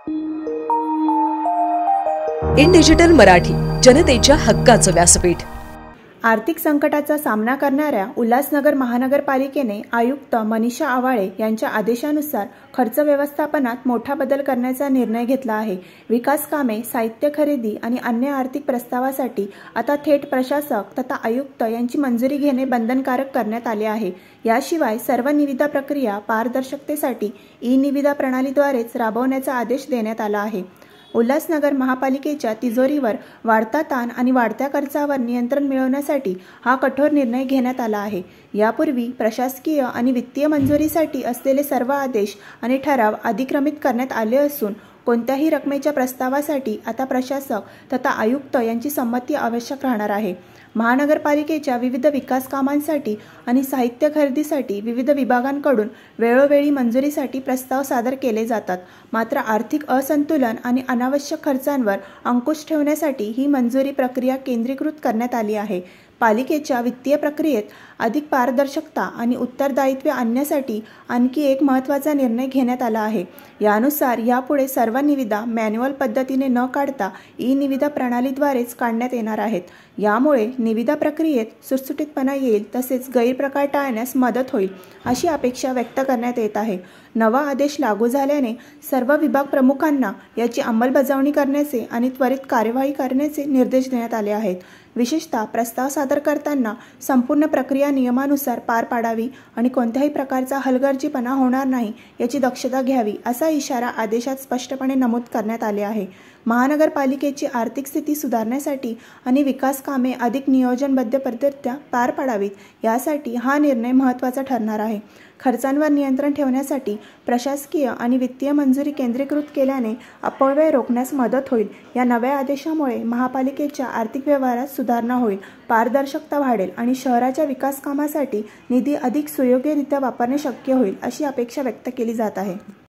In digital Marathi, जनतेच्या हक्काचं व्यासपीठ। आर्थिक संकटाचा सामना करणाऱ्या उल्हासनगर महानगरपालिकेने आयुक्त मनीषा आवाळे यांच्या आदेशानुसार खर्च व्यवस्थापनात मोठा बदल करण्याचा निर्णय घेतला आहे। विकास कामे, साहित्य खरेदी आणि अन्य आर्थिक प्रस्तावासाठी आता थेट प्रशासक तथा आयुक्त यांची मंजुरी घेणे बंधनकारक करण्यात आले आहे। याशिवाय सर्व निविदा प्रक्रिया पारदर्शकतेसाठी ई-निविदा प्रणालीद्वारेच राबवण्याचा आदेश देण्यात आला आहे। उल्हासनगर महापालिकेच्या तिजोरीवर वाढता ताण आणि वाढत्या खर्चावर नियंत्रण मिळवण्यासाठी हा कठोर निर्णय घेण्यात आला आहे। यापूर्वी प्रशासकीय आणि वित्तीय मंजुरीसाठी असलेले सर्व आदेश आणि ठराव अधिक्रमित करण्यात आले असून कोणत्याही रकमेच्या प्रस्तावासाठी आता प्रशासक तथा आयुक्त यांची संमती आवश्यक राहणार आहे। महानगरपालिकेच्या विविध विकास कामांसाठी आणि साहित्य खरेदीसाठी विविध विभागांकडून वेळोवेळी मंजुरीसाठी प्रस्ताव सादर केले जातात। मात्र आर्थिक असंतुलन आणि अनावश्यक खर्चांवर अंकुश ठेवण्यासाठी ही मंजुरी प्रक्रिया केंद्रीकृत करण्यात आली आहे। पालिकेच्या वित्तीय प्रक्रियेत अधिक पारदर्शकता आणि उत्तरदायित्व आणण्यासाठी आणखी एक महत्त्वाचा निर्णय घेण्यात आला आहे। यानुसार यापुढे सर्व निविदा मॅन्युअल पद्धतीने न काढता ई-निविदा प्रणालीद्वारेच काढण्यात येणार आहेत। यामुळे निविदा प्रक्रियेत सुटसुटीतपणा येईल, तसेच गैरप्रकार टाळण्यास मदत होईल, अशी अपेक्षा व्यक्त करण्यात येत आहे। नवा आदेश लागू झाल्याने सर्व विभाग प्रमुखांना याची अंमलबजावणी करण्याचे आणि त्वरित कार्यवाही करण्याचे निर्देश देण्यात आले आहेत। विशेषतः प्रस्ताव सादर करताना संपूर्ण प्रक्रिया नियमानुसार पार पाडावी आणि कोणत्याही प्रकारचा हलगर्जीपणा होणार नाही याची दक्षता घ्यावी, असा इशारा आदेशात स्पष्टपणे नमूद करण्यात आले आहे। महानगरपालिकेची आर्थिक स्थिती सुधारण्यासाठी आणि विकास कामे अधिक नियोजनबद्धपद्धतीने पार पाडावीत यासाठी हा निर्णय महत्त्वाचा ठरणार आहे। खर्चांवर नियंत्रण ठेवण्यासाठी प्रशासकीय आणि वित्तीय मंजुरी केंद्रीकृत केल्याने अपव्यय रोखण्यास मदत होईल। या नव्या आदेशामुळे महापालिकेच्या आर्थिक व्यवहारात सुधारणा होईल, पारदर्शकता वाढेल आणि शहराच्या विकास कामासाठी निधी अधिक सुयोग्यरित्या वापरणे शक्य होईल, अशी अपेक्षा व्यक्त केली जात आहे।